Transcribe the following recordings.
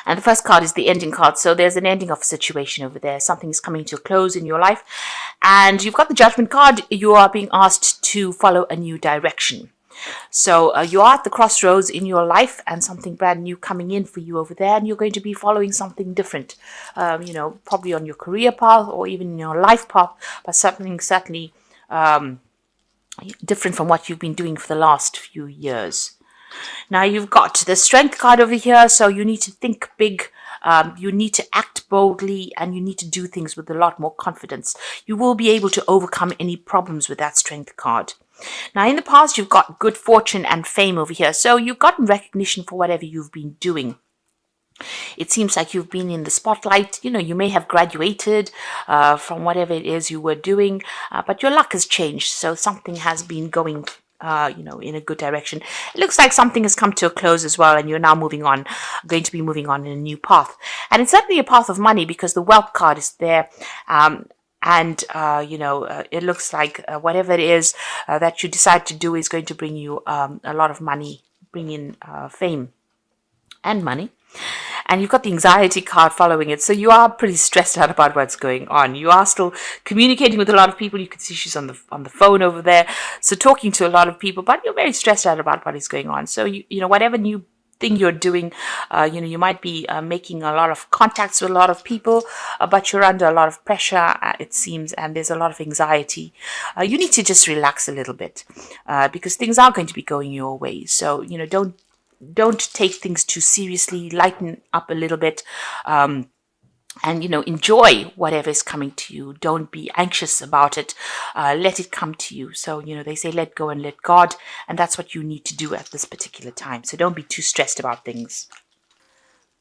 And the first card is the ending card. So there's an ending of a situation over there. Something is coming to a close in your life. And you've got the Judgment card. You are being asked to follow a new direction. So you are at the crossroads in your life and something brand new coming in for you over there, and you're going to be following something different, probably on your career path or even in your life path, but something certainly different from what you've been doing for the last few years. Now you've got the Strength card over here, so you need to think big. You need to act boldly, and you need to do things with a lot more confidence. You will be able to overcome any problems with that Strength card. Now, in the past, you've got good fortune and fame over here. So you've gotten recognition for whatever you've been doing. It seems like you've been in the spotlight. You may have graduated from whatever it is you were doing, but your luck has changed. So something has been going in a good direction. It looks like something has come to a close as well, and you're now going to be moving on in a new path. And it's certainly a path of money because the Wealth card is there. It looks like whatever it is that you decide to do is going to bring you a lot of money, bring in fame and money. And you've got the Anxiety card following it. So you are pretty stressed out about what's going on. You are still communicating with a lot of people. You can see she's on the phone over there. So talking to a lot of people, but you're very stressed out about what is going on. So, whatever new thing you're doing, you might be making a lot of contacts with a lot of people, but you're under a lot of pressure, it seems, and there's a lot of anxiety. You need to just relax a little bit because things are going to be going your way. So, don't take things too seriously. Lighten up a little bit. And enjoy whatever is coming to you. Don't be anxious about it. Let it come to you. So they say let go and let God, and that's what you need to do at this particular time. So don't be too stressed about things.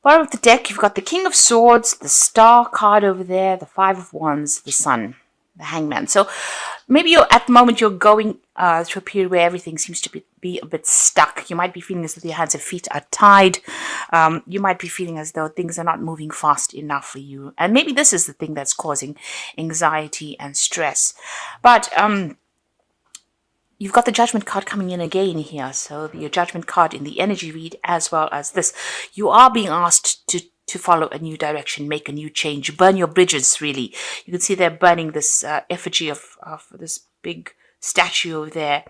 Bottom of the deck, you've got the King of Swords, the Star card over there, the Five of Wands, the Sun, the Hangman. So maybe at the moment you're going through a period where everything seems to be a bit stuck. You might be feeling as though your hands and feet are tied. You might be feeling as though things are not moving fast enough for you. And maybe this is the thing that's causing anxiety and stress. But you've got the Judgment card coming in again here. So your Judgment card in the energy read as well as this. You are being asked to follow a new direction, make a new change, burn your bridges, really. You can see they're burning this effigy of this big statue over there.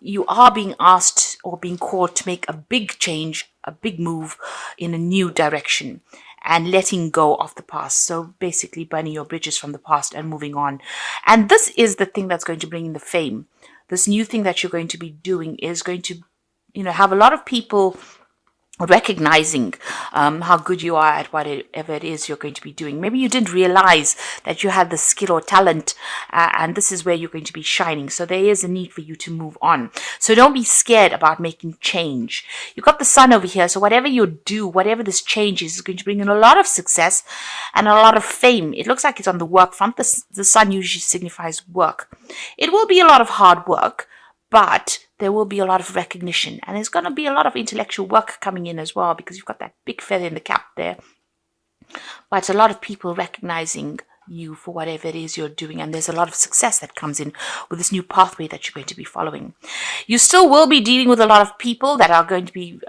You are being asked or being called to make a big change, a big move in a new direction and letting go of the past. So basically burning your bridges from the past and moving on. And this is the thing that's going to bring in the fame. This new thing that you're going to be doing is going to, have a lot of people recognizing how good you are at whatever it is you're going to be doing. Maybe you didn't realize that you had the skill or talent, and this is where you're going to be shining. So there is a need for you to move on. So don't be scared about making change. You've got the Sun over here. So whatever you do, whatever this change is going to bring in a lot of success and a lot of fame. It looks like it's on the work front. The Sun usually signifies work. It will be a lot of hard work, but there will be a lot of recognition, and there's going to be a lot of intellectual work coming in as well because you've got that big feather in the cap there. But a lot of people recognizing you for whatever it is you're doing, and there's a lot of success that comes in with this new pathway that you're going to be following. You still will be dealing with a lot of people that are going to be,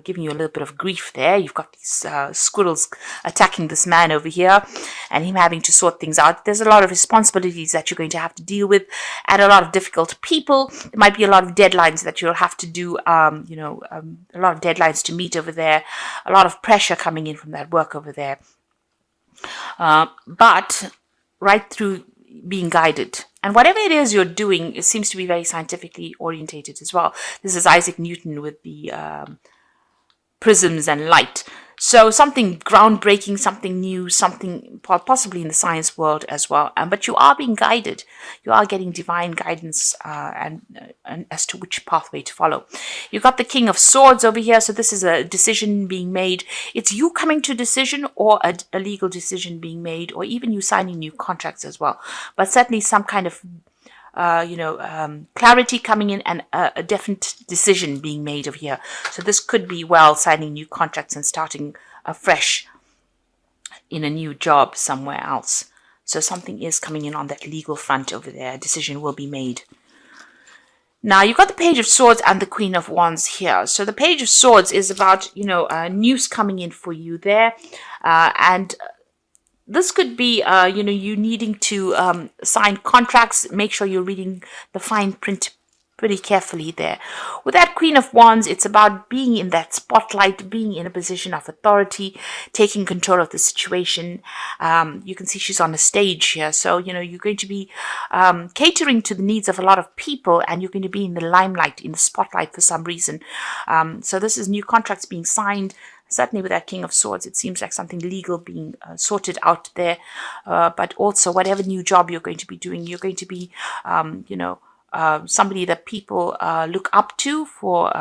giving you a little bit of grief there. You've got these squirrels attacking this man over here and him having to sort things out. There's a lot of responsibilities that you're going to have to deal with and a lot of difficult people. There might be a lot of deadlines that you'll have to do, a lot of deadlines to meet over there, a lot of pressure coming in from that work over there. But right through being guided. And whatever it is you're doing, it seems to be very scientifically orientated as well. This is Isaac Newton with the prisms and light. So something groundbreaking, something new, something possibly in the science world as well. But you are being guided. You are getting divine guidance and as to which pathway to follow. You've got the King of Swords over here. So this is a decision being made. It's you coming to a decision or a legal decision being made, or even you signing new contracts as well. But certainly some kind of clarity coming in and a definite decision being made over here. So this could be signing new contracts and starting afresh in a new job somewhere else. So something is coming in on that legal front over there. A decision will be made. Now you've got the Page of Swords and the Queen of Wands here. So the Page of Swords is about, news coming in for you there. And this could be, you needing to sign contracts. Make sure you're reading the fine print pretty carefully there. With that Queen of Wands, it's about being in that spotlight, being in a position of authority, taking control of the situation. You can see she's on a stage here. So, you're going to be catering to the needs of a lot of people, and you're going to be in the limelight, in the spotlight for some reason. So this is new contracts being signed. Certainly with that King of Swords, it seems like something legal being sorted out there. But also, whatever new job you're going to be doing, you're going to be, somebody that people look up to for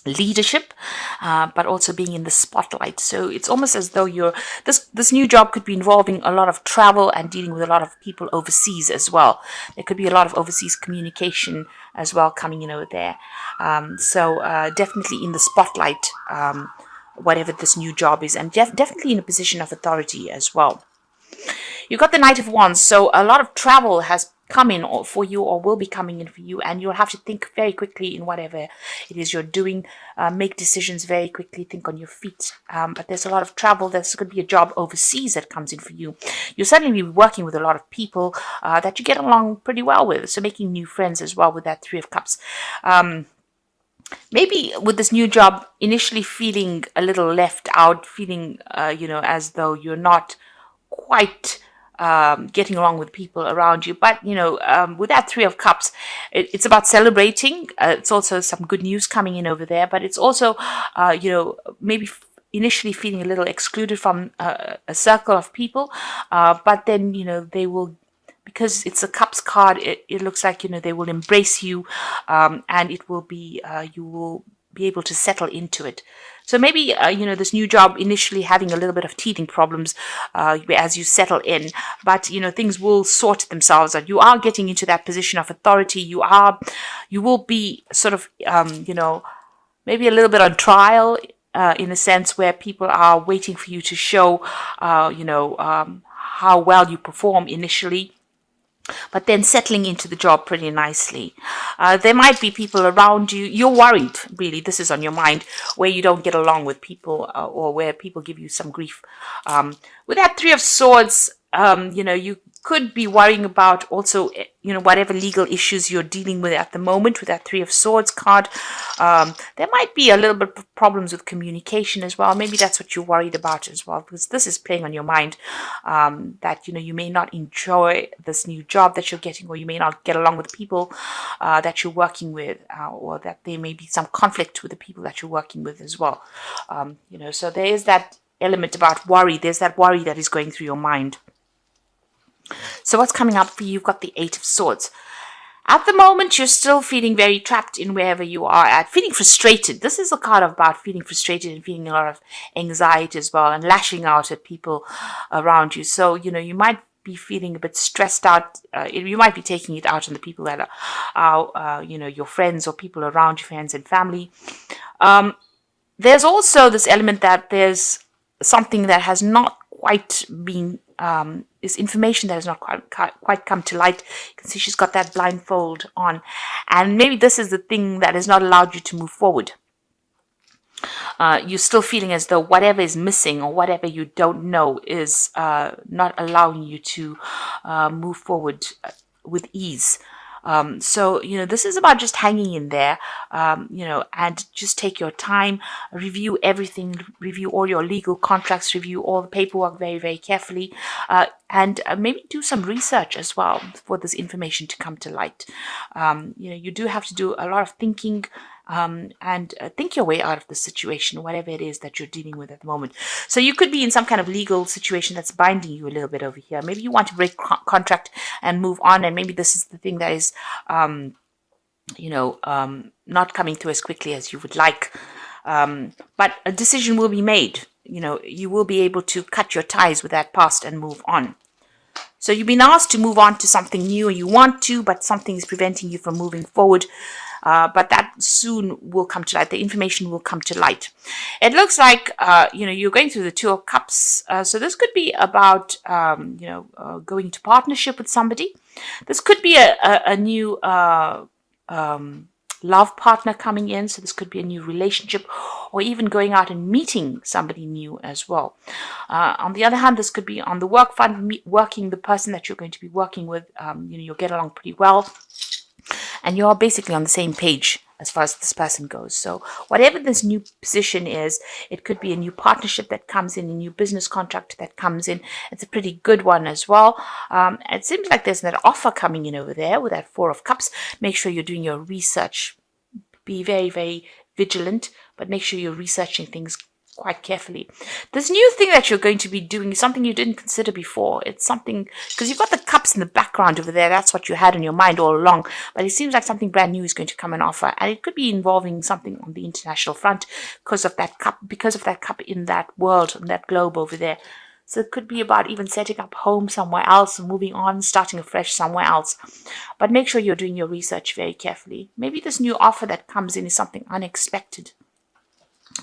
leadership, but also being in the spotlight. So it's almost as though this new job could be involving a lot of travel and dealing with a lot of people overseas as well. There could be a lot of overseas communication as well coming in over there. So definitely in the spotlight, whatever this new job is, and definitely in a position of authority as well. You've got the Knight of Wands, so a lot of travel has come in for you or will be coming in for you, and you'll have to think very quickly in whatever it is you're doing. Make decisions very quickly, think on your feet. But there's a lot of travel. There's going to be a job overseas that comes in for you. You'll certainly be working with a lot of people that you get along pretty well with, so making new friends as well with that Three of Cups. Maybe with this new job, initially feeling a little left out, feeling, as though you're not quite getting along with people around you. But, with that Three of Cups, it's about celebrating. It's also some good news coming in over there. But it's also, maybe initially feeling a little excluded from a circle of people. But then, they will, because it's a Cups card, it looks like, they will embrace you, and it will be, you will be able to settle into it. So maybe, this new job initially having a little bit of teething problems as you settle in, but, things will sort themselves out. You are getting into that position of authority. You will be sort of, maybe a little bit on trial, in a sense where people are waiting for you to show, how well you perform initially, but then settling into the job pretty nicely. There might be people around you. You're worried, really. This is on your mind, where you don't get along with people, or where people give you some grief. With that Three of Swords, you could be worrying about also, whatever legal issues you're dealing with at the moment with that Three of Swords card. There might be a little bit of problems with communication as well. Maybe that's what you're worried about as well, because this is playing on your mind, that, you may not enjoy this new job that you're getting, or you may not get along with people that you're working with, or that there may be some conflict with the people that you're working with as well. So there is that element about worry. There's that worry that is going through your mind. So what's coming up for you? You've got the Eight of Swords. At the moment, you're still feeling very trapped in wherever you are at, feeling frustrated. This is a card about feeling frustrated and feeling a lot of anxiety as well, and lashing out at people around you. So, you might be feeling a bit stressed out. You might be taking it out on the people that are your friends or people around you, friends and family. There's also this element that there's something that has not quite been, is information that has not quite come to light. You can see she's got that blindfold on, and maybe this is the thing that has not allowed you to move forward. You're still feeling as though whatever is missing or whatever you don't know is not allowing you to move forward with ease. So, this is about just hanging in there, and just take your time, review everything, review all your legal contracts, review all the paperwork very, very carefully, and maybe do some research as well for this information to come to light. You do have to do a lot of thinking, and think your way out of the situation, whatever it is that you're dealing with at the moment. So you could be in some kind of legal situation that's binding you a little bit over here. Maybe you want to break contract and move on, and maybe this is the thing that is, not coming through as quickly as you would like. But a decision will be made. You will be able to cut your ties with that past and move on. So you've been asked to move on to something new, and you want to, but something is preventing you from moving forward. But that soon will come to light. The information will come to light. It looks like, you're going through the Two of Cups. So this could be about, going to partnership with somebody. This could be a new love partner coming in. So this could be a new relationship, or even going out and meeting somebody new as well. On the other hand, this could be on the work front, working the person that you're going to be working with. You'll get along pretty well, and you're basically on the same page as far as this person goes. So whatever this new position is, it could be a new partnership that comes in, a new business contract that comes in. It's a pretty good one as well. It seems like there's an offer coming in over there with that Four of Cups. Make sure you're doing your research. Be very, very vigilant, but make sure you're researching things quite carefully. This new thing that you're going to be doing is something you didn't consider before. It's something, because you've got the cups in the background over there. That's what you had in your mind all along. But it seems like something brand new is going to come and offer. And it could be involving something on the international front because of that cup in that world, in that globe over there. So it could be about even setting up home somewhere else, moving on, starting afresh somewhere else. But make sure you're doing your research very carefully. Maybe this new offer that comes in is something unexpected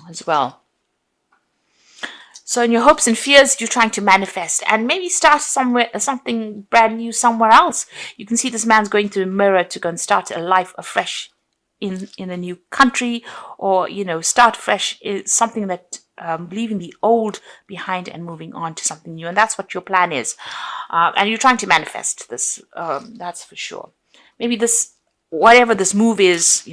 as well. So in your hopes and fears, you're trying to manifest and maybe start something brand new somewhere else. You can see this man's going through a mirror to go and start a life afresh in a new country, or, start fresh is something that leaving the old behind and moving on to something new. And that's what your plan is. And you're trying to manifest this. That's for sure. Maybe whatever this move is,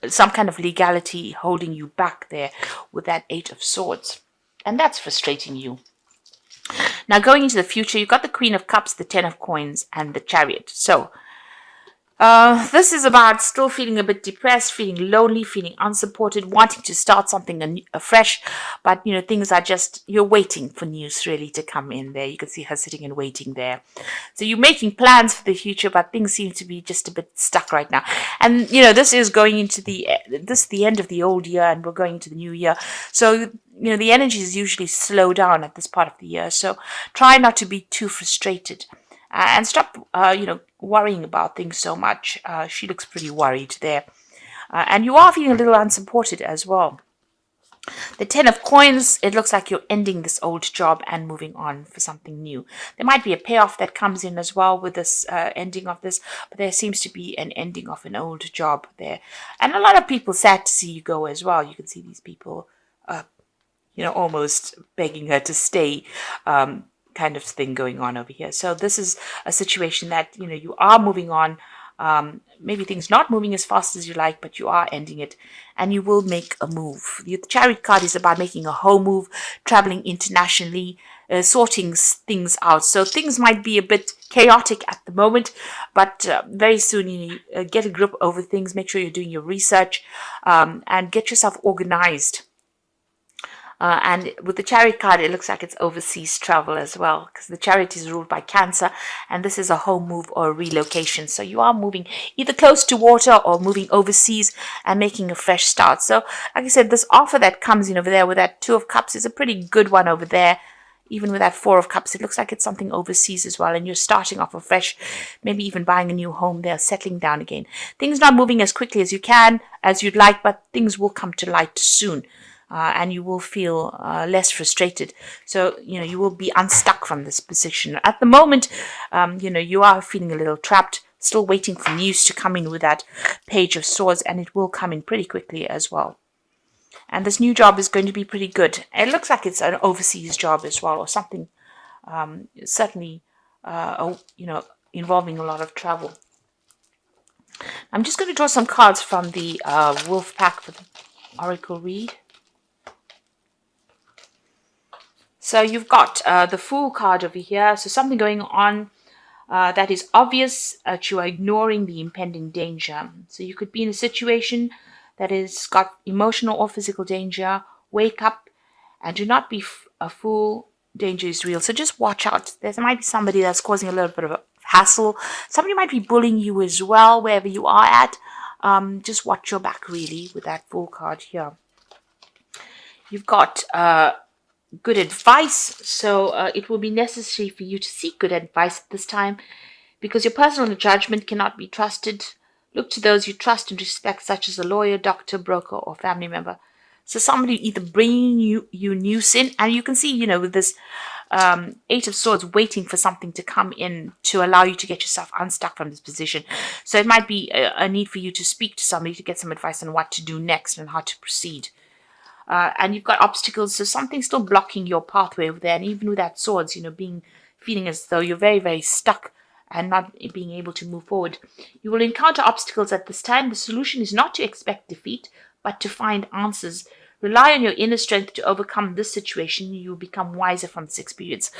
some kind of legality holding you back there with that Eight of Swords. And that's frustrating you. Now, going into the future, you've got the Queen of Cups, the Ten of Coins, and the Chariot. So, this is about still feeling a bit depressed, feeling lonely, feeling unsupported, wanting to start something afresh. But, things are just, you're waiting for news really to come in there. You can see her sitting and waiting there. So you're making plans for the future, but things seem to be just a bit stuck right now. And, this is going into the end of the old year, and we're going into the new year. So, the energy is usually slow down at this part of the year. So try not to be too frustrated. And stop, worrying about things so much. She looks pretty worried there. And you are feeling a little unsupported as well. The Ten of Coins, it looks like you're ending this old job and moving on for something new. There might be a payoff that comes in as well with this ending of this, but there seems to be an ending of an old job there. And a lot of people sad to see you go as well. You can see these people, almost begging her to stay. Kind of thing going on over here. So this is a situation that, you are moving on. Maybe things not moving as fast as you like, but you are ending it, and you will make a move. The Chariot card is about making a home move, traveling internationally, sorting things out. So things might be a bit chaotic at the moment, but very soon you get a grip over things. Make sure you're doing your research and get yourself organized. And with the Chariot card, it looks like it's overseas travel as well, because the Chariot is ruled by Cancer, and this is a home move or a relocation. So you are moving either close to water or moving overseas and making a fresh start. So, like I said, this offer that comes in over there with that Two of Cups is a pretty good one over there. Even with that Four of Cups, it looks like it's something overseas as well, and you're starting off afresh, maybe even buying a new home there, settling down again. Things not moving as quickly as you'd like, but things will come to light soon. And you will feel less frustrated. So, you will be unstuck from this position. At the moment, you are feeling a little trapped, still waiting for news to come in with that Page of Swords, and it will come in pretty quickly as well. And this new job is going to be pretty good. It looks like it's an overseas job as well, or something certainly, involving a lot of travel. I'm just going to draw some cards from the Wolf Pack for the Oracle read. So you've got the Fool card over here. So something going on that is obvious that you are ignoring the impending danger. So you could be in a situation that has got emotional or physical danger. Wake up and do not be a fool. Danger is real. So just watch out. There might be somebody that's causing a little bit of a hassle. Somebody might be bullying you as well, wherever you are at. Just watch your back, really, with that Fool card here. You've got good advice, so it will be necessary for you to seek good advice at this time, because your personal judgment cannot be trusted. Look to those you trust and respect, such as a lawyer, doctor, broker, or family member. So somebody either bringing you news in, and you can see, with this Eight of Swords waiting for something to come in to allow you to get yourself unstuck from this position. So it might be a need for you to speak to somebody to get some advice on what to do next and how to proceed. And you've got obstacles, so something's still blocking your pathway over there. And even with that swords, feeling as though you're very, very stuck and not being able to move forward. You will encounter obstacles at this time. The solution is not to expect defeat, but to find answers. Rely on your inner strength to overcome this situation. You will become wiser from this experience.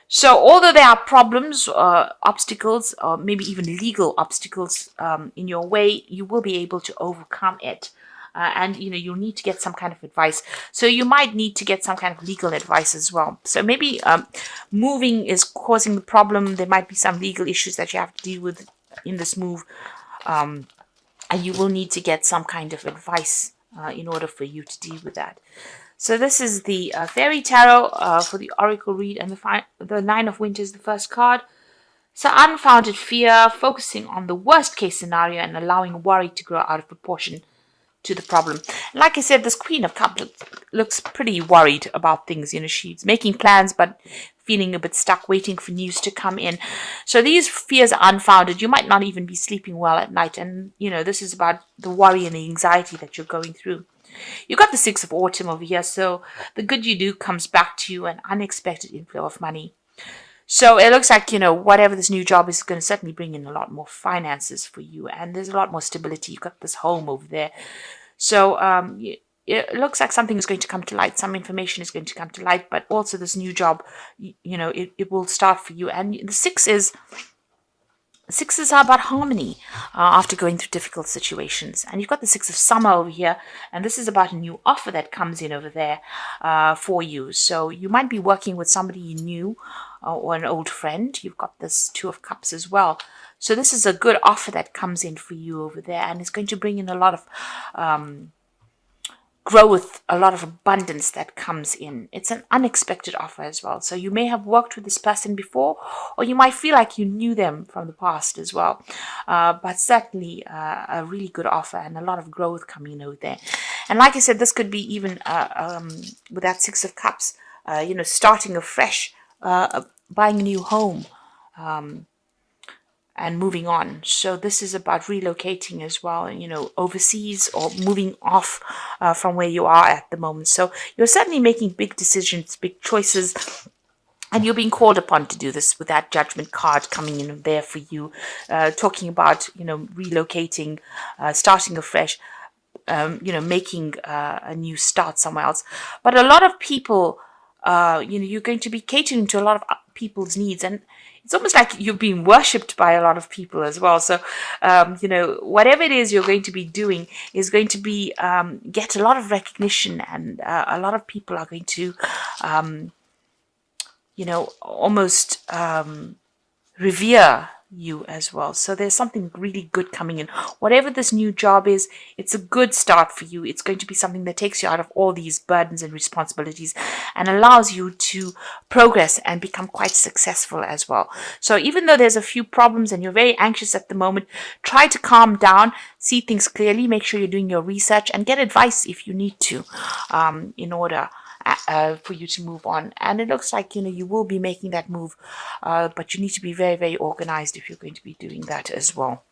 So although there are problems, obstacles, or maybe even legal obstacles in your way, you will be able to overcome it. And you'll need to get some kind of advice. So you might need to get some kind of legal advice as well. So maybe moving is causing the problem. There might be some legal issues that you have to deal with in this move. And you will need to get some kind of advice in order for you to deal with that. So this is the Fairy Tarot for the Oracle read, and the Nine of Winter is the first card. So unfounded fear, focusing on the worst case scenario and allowing worry to grow out of proportion to the problem. Like I said, this Queen of Cups looks pretty worried about things. She's making plans but feeling a bit stuck, waiting for news to come in. So these fears are unfounded. You might not even be sleeping well at night, and this is about the worry and the anxiety that you're going through. You've got the Six of Autumn over here, so the good you do comes back to you, an unexpected inflow of money. So it looks like, whatever this new job is going to certainly bring in a lot more finances for you. And there's a lot more stability. You've got this home over there. So it looks like something is going to come to light. Some information is going to come to light. But also this new job, it will start for you. And the sixes are about harmony after going through difficult situations. And you've got the Six of Summer over here. And this is about a new offer that comes in over there for you. So you might be working with somebody you knew or an old friend. You've got this Two of Cups as well. So this is a good offer that comes in for you over there. And it's going to bring in a lot of growth, a lot of abundance that comes in. It's an unexpected offer as well. So you may have worked with this person before, or you might feel like you knew them from the past as well. But certainly a really good offer and a lot of growth coming over there. And like I said, this could be even with that Six of Cups, starting afresh, buying a new home, and moving on. So this is about relocating as well, overseas or moving off from where you are at the moment. So you're certainly making big decisions, big choices, and you're being called upon to do this with that Judgment card coming in there for you, talking about, relocating, starting afresh, making a new start somewhere else. But a lot of people, you're going to be catering to a lot of people's needs, and it's almost like you're being worshipped by a lot of people as well. So, whatever it is you're going to be doing is going to be get a lot of recognition, and a lot of people are going to, almost revere you as well. So there's something really good coming in. Whatever this new job is, it's a good start for you. It's going to be something that takes you out of all these burdens and responsibilities and allows you to progress and become quite successful as well. So even though there's a few problems and you're very anxious at the moment, try to calm down, see things clearly, make sure you're doing your research, and get advice if you need to in order for you to move on. And it looks like you will be making that move, but you need to be very, very organized if you're going to be doing that as well.